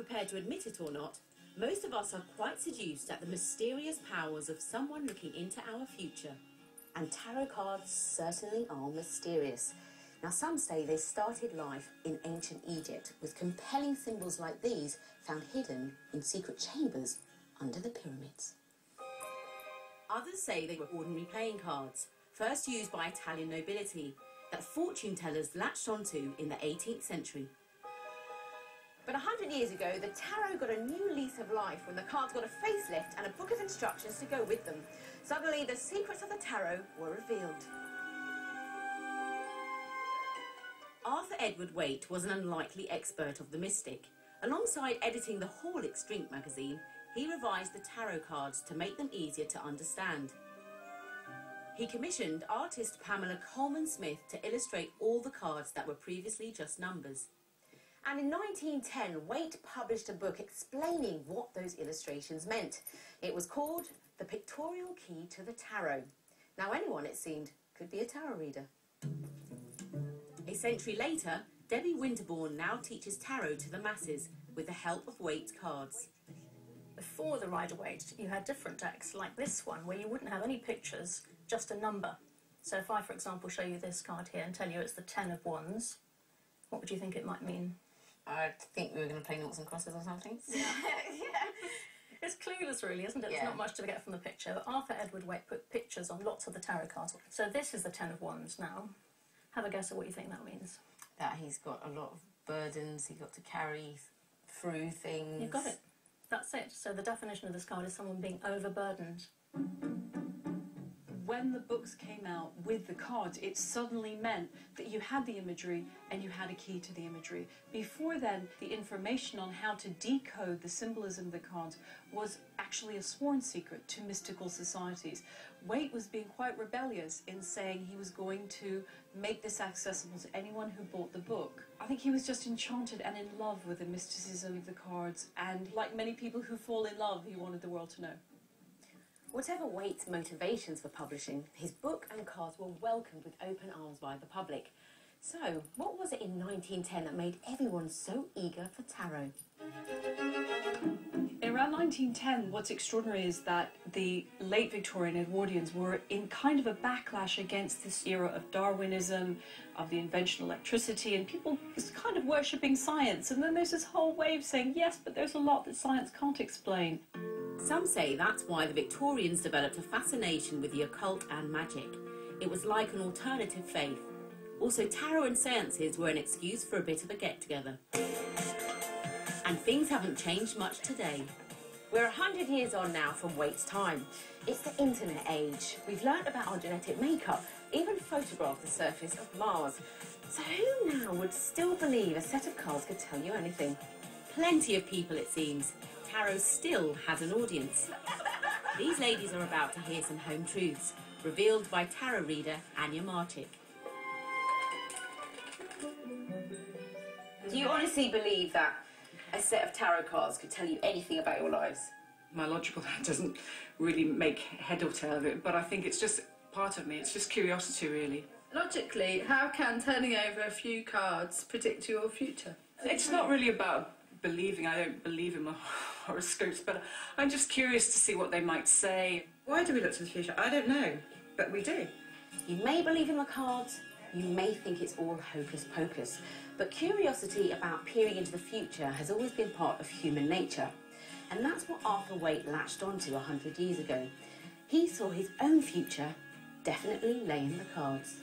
prepared to admit it or not, most of us are quite seduced at the mysterious powers of someone looking into our future. And tarot cards certainly are mysterious. Now, some say they started life in ancient Egypt with compelling symbols like these found hidden in secret chambers under the pyramids. Others say they were ordinary playing cards, first used by Italian nobility, that fortune tellers latched onto in the 18th century. But 100 years ago, the tarot got a new lease of life when the cards got a facelift and a book of instructions to go with them. Suddenly, the secrets of the tarot were revealed. Arthur Edward Waite was an unlikely expert of the mystic. Alongside editing the Horlicks drink magazine, he revised the tarot cards to make them easier to understand. He commissioned artist Pamela Coleman-Smith to illustrate all the cards that were previously just numbers. And in 1910, Waite published a book explaining what those illustrations meant. It was called The Pictorial Key to the Tarot. Now, anyone, it seemed, could be a tarot reader. A century later, Debbie Winterbourne now teaches tarot to the masses with the help of Waite's cards. Before the Rider-Waite, you had different decks, like this one, where you wouldn't have any pictures, just a number. So if I, for example, show you this card here and tell you it's the 10 of Wands, what would you think it might mean? I think we were going to play noughts and crosses or something. Yeah. It's clueless, really, isn't it? Yeah. There's not much to get from the picture. But Arthur Edward Waite put pictures on lots of the tarot cards. So this is the 10 of Wands now. Have a guess at what you think that means. That he's got a lot of burdens he's got to carry through things. You've got it. That's it. So the definition of this card is someone being overburdened. When the books came out with the cards, it suddenly meant that you had the imagery and you had a key to the imagery. Before then, the information on how to decode the symbolism of the cards was actually a sworn secret to mystical societies. Waite was being quite rebellious in saying he was going to make this accessible to anyone who bought the book. I think he was just enchanted and in love with the mysticism of the cards, and like many people who fall in love, he wanted the world to know. Whatever Waite's motivations for publishing, his book and cards were welcomed with open arms by the public. So, what was it in 1910 that made everyone so eager for tarot? Around 1910, what's extraordinary is that the late Victorian Edwardians were in kind of a backlash against this era of Darwinism, of the invention of electricity, and people was kind of worshipping science. And then there's this whole wave saying, yes, but there's a lot that science can't explain. Some say that's why the Victorians developed a fascination with the occult and magic. It was like an alternative faith. Also, tarot and seances were an excuse for a bit of a get-together. And things haven't changed much today. We're 100 years on now from Waite's time. It's the internet age. We've learnt about our genetic makeup, even photographed the surface of Mars. So who now would still believe a set of cards could tell you anything? Plenty of people, it seems. Tarot still has an audience. These ladies are about to hear some home truths, revealed by tarot reader Anya Marchik. Do you honestly believe that a set of tarot cards could tell you anything about your lives? My logical head doesn't really make head or tail of it, but I think it's just part of me. It's just curiosity, really. Logically, how can turning over a few cards predict your future? It's not really about believing. I don't believe in my horoscopes, but I'm just curious to see what they might say. Why do we look to the future? I don't know, but we do. You may believe in the cards, you may think it's all hocus pocus, but curiosity about peering into the future has always been part of human nature. And that's what Arthur Waite latched onto 100 years ago. He saw his own future definitely lay in the cards.